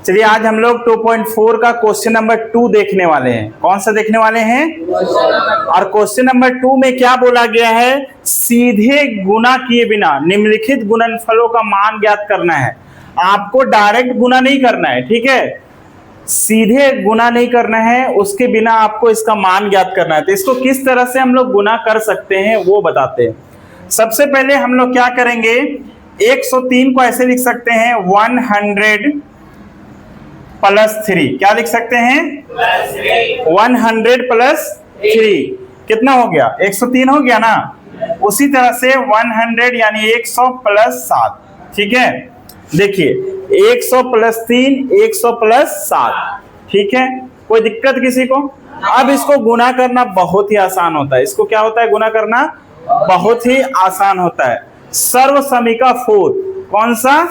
चलिए आज हम लोग 2.4 का क्वेश्चन नंबर 2 देखने वाले हैं। कौन सा देखने वाले हैं? और क्वेश्चन नंबर 2 में क्या बोला गया है? सीधे गुना किए बिना निम्नलिखित गुणनफलों का मान ज्ञात करना है। आपको डायरेक्ट गुना नहीं करना है, ठीक है, सीधे गुना नहीं करना है, उसके बिना आपको इसका मान ज्ञात करना है। तो इसको किस तरह से हम लोग गुना कर सकते हैं वो बताते हैं। सबसे पहले हम लोग क्या करेंगे, 103 को ऐसे लिख सकते हैं 100 प्लस 3। क्या लिख सकते हैं? 100 प्लस 3 कितना हो गया? 103 हो गया ना। उसी तरह से 100 यानी 100 प्लस 7, ठीक है। देखिए 100 प्लस 3 100 प्लस 7, ठीक है, कोई दिक्कत किसी को? अब इसको गुना करना बहुत ही आसान होता है। इसको क्या होता है? गुना करना बहुत ही आसान होता है। सर्वसमिका 4, कौन सा?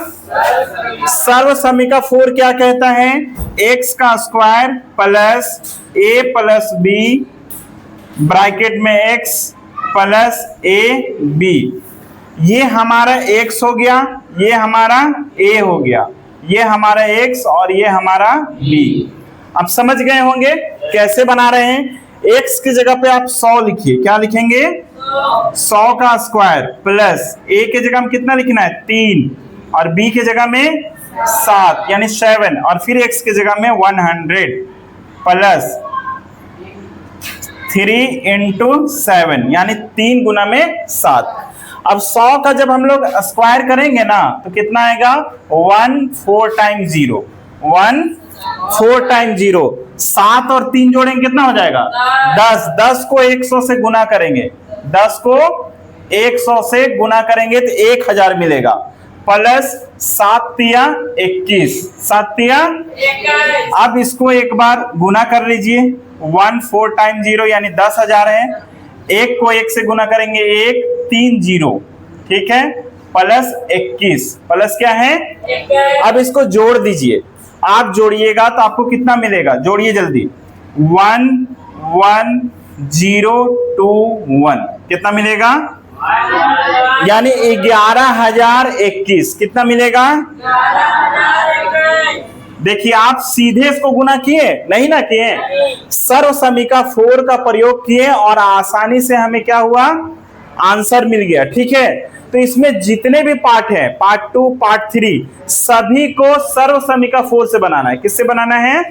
सर्वसमिका 4 क्या कहता है? x का square plus a plus b bracket में x प्लस a b। ये हमारा x हो गया, ये हमारा a हो गया, ये हमारा x और ये हमारा b। अब समझ गए होंगे कैसे बना रहे हैं। x की जगह पे आप 100 लिखिए। क्या लिखेंगे? 100 का स्क्वायर प्लस a के जगह में कितना लिखना है? 3 और b के जगह में 7 यानी 7 और फिर x की जगह में 100 प्लस 3 इंटू 7 यानी 3 गुना में 7। अब 100 का जब हम लोग स्क्वायर करेंगे ना तो कितना आएगा? 1 4 टाइम्स 0, 1 4 टाइम्स 0। 7 और 3 जोड़ेंगे कितना हो जाएगा? 10। 10 को 100 से गुना करेंगे, 10 को 100 से गुना करेंगे तो 1000 मिलेगा। प्लस 7 तिया 21, 7 तिया। अब इसको एक बार गुना कर लीजिए। 1 4 टाइम्स 0 यानी 10,000 है। 1 को 1 से गुना करेंगे 1 3 0, ठीक है, प्लस 21 प्लस क्या है? अब इसको जोड़ दीजिए। आप जोड़िएगा तो आपको कितना मिलेगा? जोड़िए जल्दी। 1 1 0 2 1 कितना मिलेगा? यानी 11,021 कितना मिलेगा? देखिए आप सीधे इसको गुना किए नहीं ना किए, सर्वसमिका 4 का प्रयोग किए और आसानी से हमें क्या हुआ? आंसर मिल गया, ठीक है। तो इसमें जितने भी पार्ट हैं, पार्ट 2 पार्ट 3, सभी को सर्वसमिका 4 से बनाना है। किससे बनाना है?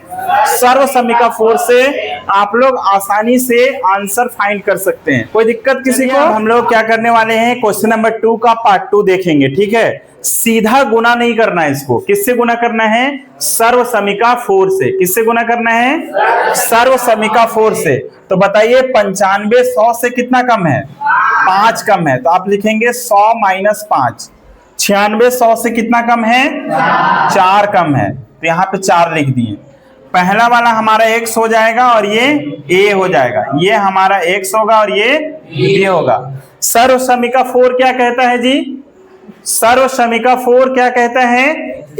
सर्वसमिका 4 से आप लोग आसानी से आंसर फाइंड कर सकते हैं। कोई दिक्कत किसी को? हम लोग क्या करने वाले हैं, क्वेश्चन नंबर 2 का पार्ट 2 देखेंगे, ठीक है। सीधा गुना नहीं करना है इसको। किससे गुना करना है? सर्वसमिका 4 से। किससे गुना करना है? सर्वसमिका 4 से। तो बताइए 95 100 से कितना कम है? 5 कम है। तो आप लिखेंगे 100 माइनस 5। 96 100 से कितना कम है? 4 कम है। तो यहाँ पे 4 लिख दिए। पहला वाला हमारा x हो जाएगा और ये a हो जाएगा। ये हमारा x होगा और ये b होगा। सर्वसमिका 4 क्या कहता है जी? सर्वसमिका 4 क्या कहता है?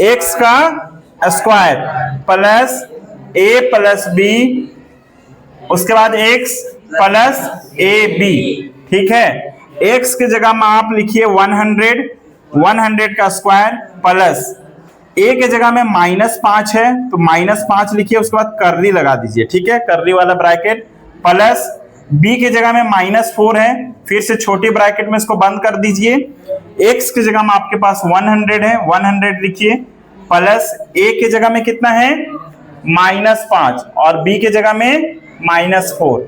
x का square plus a plus b, उसके बाद x प्लस ab, ठीक है। x की जगह में आप लिखिए 100, 100 का स्क्वायर प्लस a के जगह में -5 है तो -5 लिखिए, उसके बाद कर्ली लगा दीजिए, ठीक है, कर्ली वाला ब्रैकेट, प्लस b की जगह में -4 है, फिर से छोटी ब्रैकेट में इसको बंद कर दीजिए। x की जगह में आपके पास 100 है, 100 लिखिए, प्लस a की जगह में कितना है? -5 और b की जगह में -4।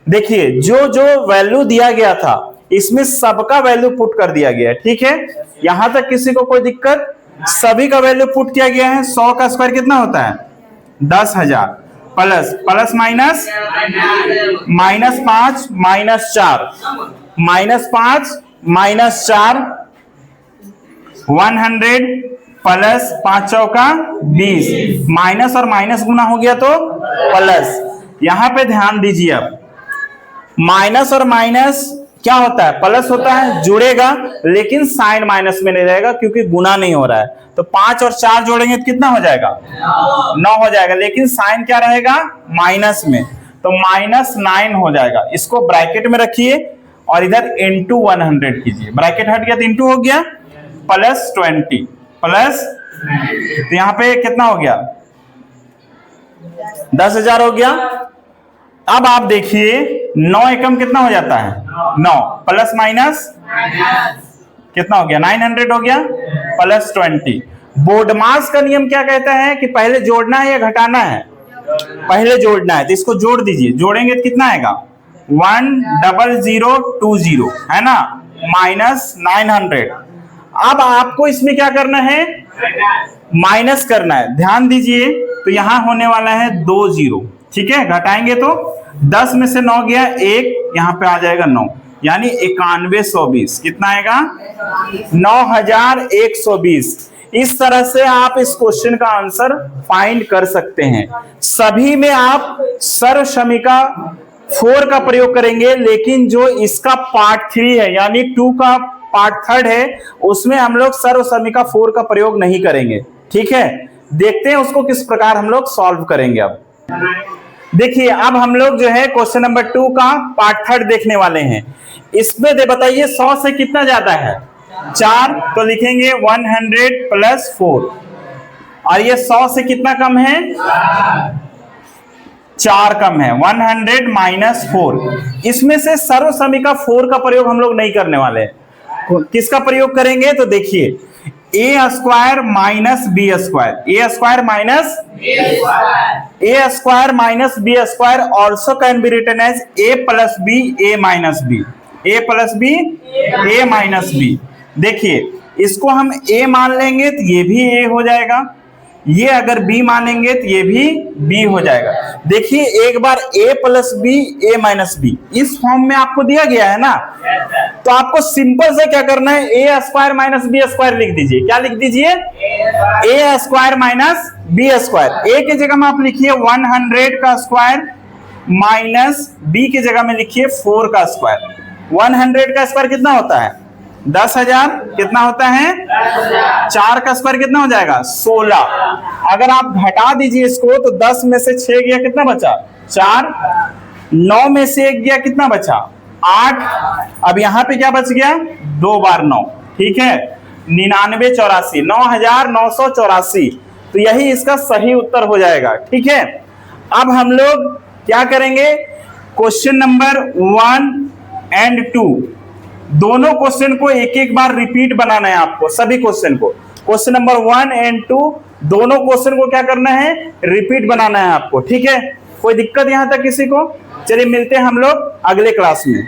देखिए जो जो वैल्यू दिया गया था इसमें सबका वैल्यू पुट कर दिया गया है, ठीक है। यहां तक किसी को कोई दिक्कत? सभी का वैल्यू पुट किया गया है। 100 का स्क्वायर कितना होता है? 10,000 प्लस प्लस माइनस -5 -4 -5 -4 100 प्लस 5 चौका 20, माइनस और माइनस गुना हो गया तो प्लस। यहां पे ध्यान दीजिए, अब माइनस और माइनस क्या होता है? प्लस होता है, जुड़ेगा लेकिन साइन माइनस में नहीं रहेगा क्योंकि गुना नहीं हो रहा है। तो 5 और 4 जोड़ेंगे तो कितना हो जाएगा? 9 हो जाएगा, लेकिन साइन क्या रहेगा? माइनस में, तो -9 हो जाएगा। इसको ब्रैकेट में रखिए और इधर इंटू 100 कीजिए। ब्रैकेट हट गया तो इंटू हो गया, प्लस 20 प्लस, तो यहाँ पे कितना हो गया? 10,000 हो गया। अब आप देखिए 9 एकम कितना हो जाता है, 9 प्लस माइनस कितना हो गया, 900 हो गया, प्लस 20। बोर्डमास का नियम क्या कहता है कि पहले जोड़ना है या घटाना है, पहले जोड़ना है, तो इसको जोड़ दीजिए, जोड़ेंगे तो कितना आएगा 10020 है ना, माइनस 900। अब आपको इसमें क्या करना है, माइनस करना है, ध्यान दीजिए। तो यहां होने वाला है 2 0, ठीक है। घटाएंगे तो 10 में से 9 गया 1, यहां पे आ जाएगा 9, यानी 9120 कितना आएगा 9120। इस तरह से आप इस क्वेश्चन का आंसर फाइंड कर सकते हैं। सभी में आप सर्वसमीका 4 का प्रयोग करेंगे, लेकिन जो इसका पार्ट 3 है यानी 2 का पार्ट 3 है, उसमें हम लोग सर्वसमीका 4 का प्रयोग नहीं करेंगे, ठीक है। देखते हैं उसको किस प्रकार हम लोग सॉल्व करेंगे। अब देखिए, अब हम लोग जो है क्वेश्चन नंबर 2 का पार्ट 3 देखने वाले हैं। इसमें दे बताइए 100 से कितना ज्यादा है, 4, तो लिखेंगे 100 प्लस 4, और ये 100 से कितना कम है, 4 कम है, 100 माइनस 4। इसमें से सर्वसमीका 4 का प्रयोग हम लोग नहीं करने वाले, किसका प्रयोग करेंगे, तो देखिए a square minus b square, a square minus b square also can be written as a plus b a minus b, a plus b a minus b. देखिए इसको हम ए मान लेंगे तो ये भी ए हो जाएगा, ये अगर बी मानेंगे तो ये भी बी हो जाएगा। देखिए एक बार ए plus b a minus B इस फॉर्म में आपको दिया गया है ना, तो आपको सिंपल से क्या करना है, ए स्क्वायर माइनस बी स्क्वायर लिख दीजिए। क्या लिख दीजिए, ए स्क्वायर माइनस बी स्क्वायर। ए की जगह में आप लिखिए 100 का स्क्वायर माइनस बी की जगह में लिखिए 4 का स्क्वायर। 100 का स्क्वायर कितना होता है 10,000, कितना होता है 4 का स्क्वायर कितना हो जाएगा 16। अगर आप घटा दीजिए इसको तो 10 में से 6 गया, कितना बचा 4, 9 में से 1 गया, कितना बचा 8। अब यहां पे क्या बच गया 2 बार 9, ठीक है 9984, 9984। तो यही इसका सही उत्तर हो जाएगा, ठीक है। अब हम लोग क्या करेंगे, क्वेश्चन नंबर 1 एंड 2 दोनों क्वेश्चन को एक एक बार रिपीट बनाना है आपको, सभी क्वेश्चन को। क्वेश्चन नंबर 1 एंड 2 दोनों क्वेश्चन को क्या करना है, रिपीट बनाना है आपको, ठीक है। कोई दिक्कत यहां तक किसी को? चलिए मिलते हैं हम लोग अगले क्लास में।